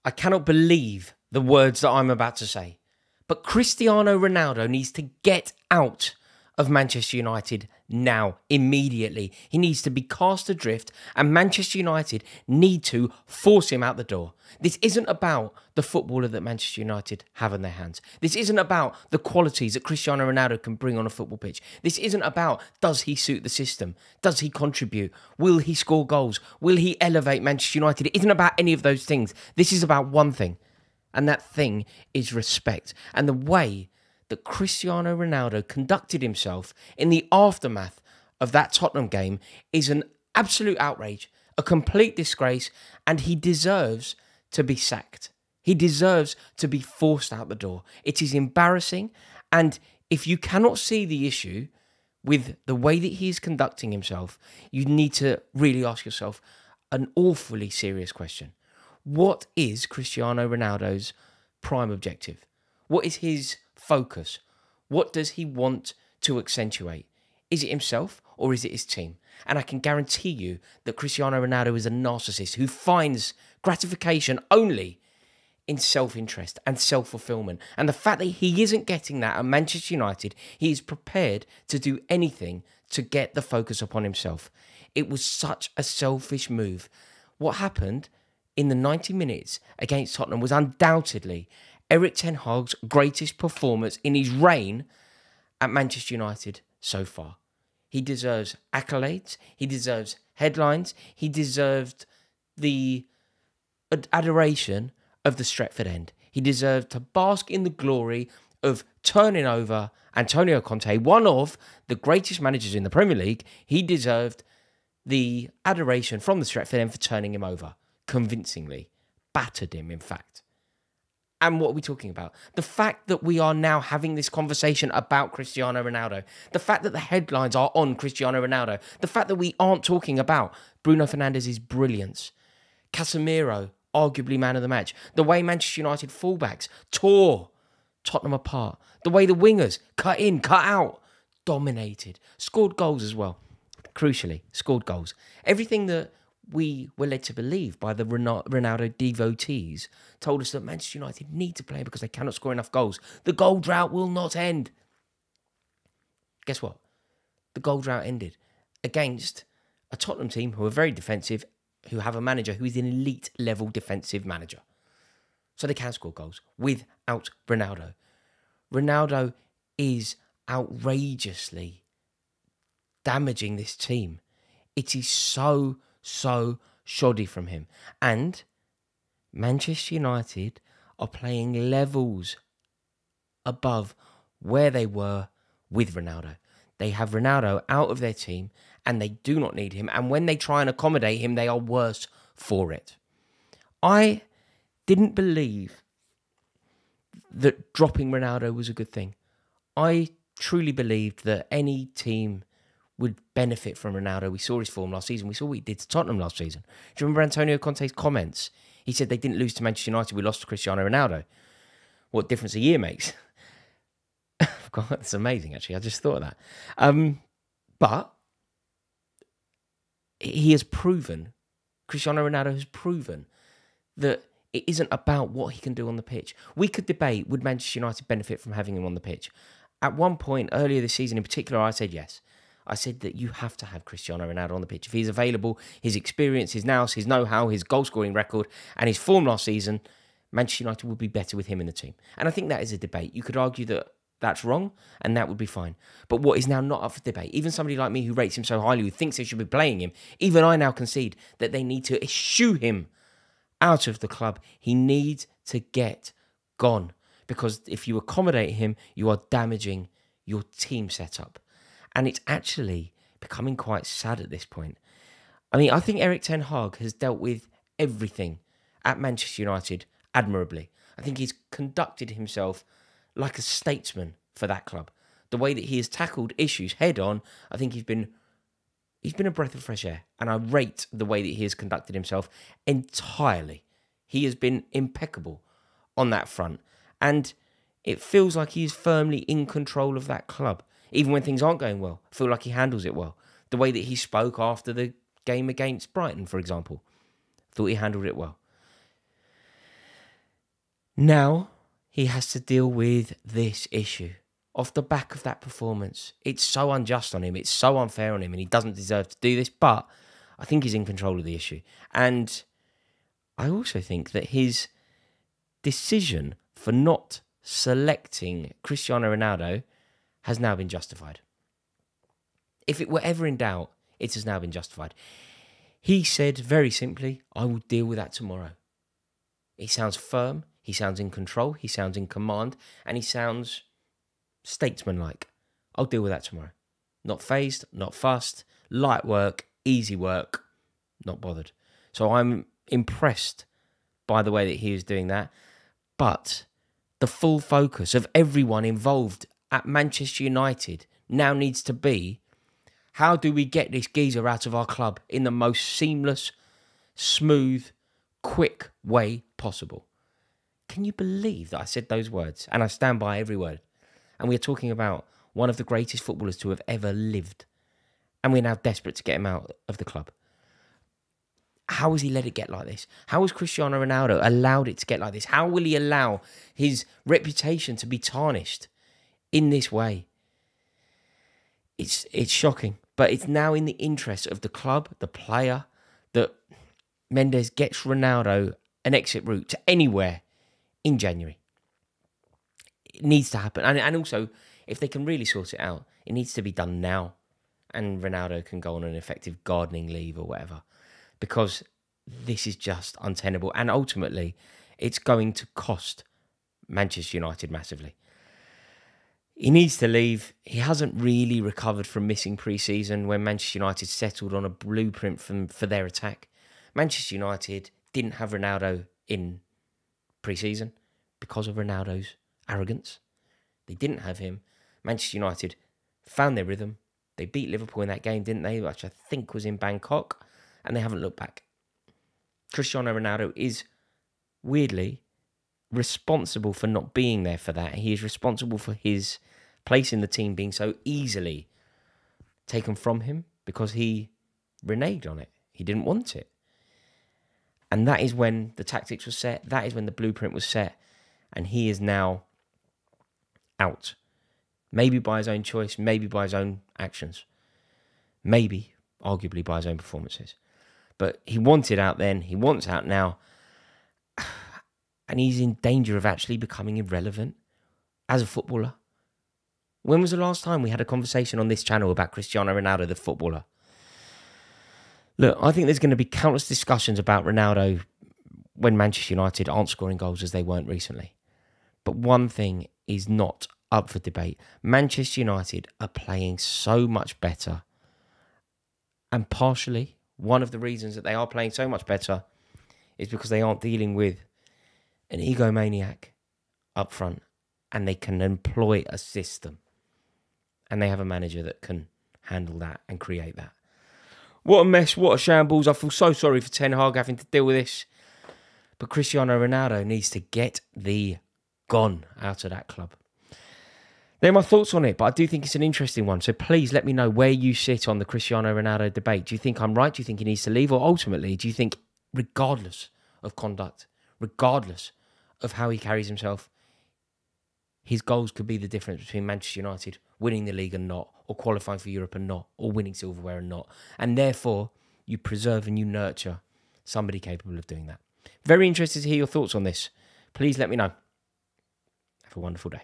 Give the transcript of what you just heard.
I cannot believe the words that I'm about to say. But Cristiano Ronaldo needs to get out of Manchester United now, immediately. He needs to be cast adrift, and Manchester United need to force him out the door. This isn't about the footballer that Manchester United have in their hands. This isn't about the qualities that Cristiano Ronaldo can bring on a football pitch. This isn't about, does he suit the system? Does he contribute? Will he score goals? Will he elevate Manchester United? It isn't about any of those things. This is about one thing, and that thing is respect. And the way that Cristiano Ronaldo conducted himself in the aftermath of that Tottenham game is an absolute outrage, a complete disgrace, and he deserves to be sacked. He deserves to be forced out the door. It is embarrassing, and if you cannot see the issue with the way that he is conducting himself, you need to really ask yourself an awfully serious question. What is Cristiano Ronaldo's prime objective? What is his focus? What does he want to accentuate? Is it himself or is it his team? And I can guarantee you that Cristiano Ronaldo is a narcissist who finds gratification only in self-interest and self-fulfillment. And the fact that he isn't getting that at Manchester United, he is prepared to do anything to get the focus upon himself. It was such a selfish move. What happened in the 90 minutes against Tottenham was undoubtedly Erik ten Hag's greatest performance in his reign at Manchester United so far. He deserves accolades. He deserves headlines. He deserved the adoration of the Stretford end. He deserved to bask in the glory of turning over Antonio Conte, one of the greatest managers in the Premier League. He deserved the adoration from the Stretford end for turning him over convincingly. Battered him, in fact. And what are we talking about? The fact that we are now having this conversation about Cristiano Ronaldo. The fact that the headlines are on Cristiano Ronaldo. The fact that we aren't talking about Bruno Fernandes's brilliance. Casemiro, arguably man of the match. The way Manchester United fullbacks tore Tottenham apart. The way the wingers cut in, cut out, dominated. Scored goals as well. Crucially, scored goals. Everything that we were led to believe by the Ronaldo devotees told us that Manchester United need to play him because they cannot score enough goals. The goal drought will not end. Guess what? The goal drought ended against a Tottenham team who are very defensive, who have a manager who is an elite level defensive manager. So they can score goals without Ronaldo. Ronaldo is outrageously damaging this team. It is so shoddy from him. And Manchester United are playing levels above where they were with Ronaldo. They have Ronaldo out of their team and they do not need him. And when they try and accommodate him, they are worse for it. I didn't believe that dropping Ronaldo was a good thing. I truly believed that any team would benefit from Ronaldo. We saw his form last season. We saw what he did to Tottenham last season. Do you remember Antonio Conte's comments? He said they didn't lose to Manchester United, we lost to Cristiano Ronaldo. What difference a year makes. God, that's amazing, actually. I just thought of that. But he has proven, Cristiano Ronaldo has proven that it isn't about what he can do on the pitch. We could debate, would Manchester United benefit from having him on the pitch? At one point earlier this season in particular, I said yes. I said that you have to have Cristiano Ronaldo on the pitch. If he's available, his experience, his nous, his know-how, his goal-scoring record, and his form last season, Manchester United would be better with him in the team. And I think that is a debate. You could argue that that's wrong, and that would be fine. But what is now not up for debate, even somebody like me who rates him so highly, who thinks they should be playing him, even I now concede that they need to eschew him out of the club. He needs to get gone. Because if you accommodate him, you are damaging your team setup. And it's actually becoming quite sad at this point. I mean, I think Erik ten Hag has dealt with everything at Manchester United admirably. I think he's conducted himself like a statesman for that club. The way that he has tackled issues head on, I think he's been a breath of fresh air. And I rate the way that he has conducted himself entirely. He has been impeccable on that front. And it feels like he is firmly in control of that club. Even when things aren't going well, I feel like he handles it well. The way that he spoke after the game against Brighton, for example, thought he handled it well. Now he has to deal with this issue off the back of that performance. It's so unjust on him. It's so unfair on him, and he doesn't deserve to do this. But I think he's in control of the issue. And I also think that his decision for not selecting Cristiano Ronaldo has now been justified. If it were ever in doubt, it has now been justified. He said very simply, I will deal with that tomorrow. He sounds firm, he sounds in control, he sounds in command, and he sounds statesman-like. I'll deal with that tomorrow. Not phased, not fussed, light work, easy work, not bothered. So I'm impressed by the way that he is doing that. But the full focus of everyone involved at Manchester United now needs to be, how do we get this geezer out of our club in the most seamless, smooth, quick way possible? Can you believe that I said those words? And I stand by every word. And we're talking about one of the greatest footballers to have ever lived. And we're now desperate to get him out of the club. How has he let it get like this? How has Cristiano Ronaldo allowed it to get like this? How will he allow his reputation to be tarnished in this way? It's shocking. But it's now in the interest of the club, the player, that Mendes gets Ronaldo an exit route to anywhere in January. It needs to happen. And also, if they can really sort it out, it needs to be done now. And Ronaldo can go on an effective gardening leave or whatever. Because this is just untenable. And ultimately, it's going to cost Manchester United massively. He needs to leave. He hasn't really recovered from missing pre-season when Manchester United settled on a blueprint for their attack. Manchester United didn't have Ronaldo in pre-season because of Ronaldo's arrogance. They didn't have him. Manchester United found their rhythm. They beat Liverpool in that game, didn't they? Which I think was in Bangkok. And they haven't looked back. Cristiano Ronaldo is, weirdly, responsible for not being there for that. He is responsible for his place in the team being so easily taken from him because he reneged on it. He didn't want it. And that is when the tactics were set. That is when the blueprint was set. And he is now out. Maybe by his own choice, maybe by his own actions. Maybe, arguably, by his own performances. But he wanted out then. He wants out now. And he's in danger of actually becoming irrelevant as a footballer. When was the last time we had a conversation on this channel about Cristiano Ronaldo, the footballer? Look, I think there's going to be countless discussions about Ronaldo when Manchester United aren't scoring goals as they weren't recently. But one thing is not up for debate. Manchester United are playing so much better. And partially, one of the reasons that they are playing so much better is because they aren't dealing with an egomaniac up front, and they can employ a system. And they have a manager that can handle that and create that. What a mess, what a shambles. I feel so sorry for Ten Hag having to deal with this. But Cristiano Ronaldo needs to get the gone out of that club. They're my thoughts on it, but I do think it's an interesting one. So please let me know where you sit on the Cristiano Ronaldo debate. Do you think I'm right? Do you think he needs to leave? Or ultimately, do you think, regardless of conduct, regardless of how he carries himself, his goals could be the difference between Manchester United winning the league and not, or qualifying for Europe and not, or winning silverware and not. And therefore, you preserve and you nurture somebody capable of doing that. Very interested to hear your thoughts on this. Please let me know. Have a wonderful day.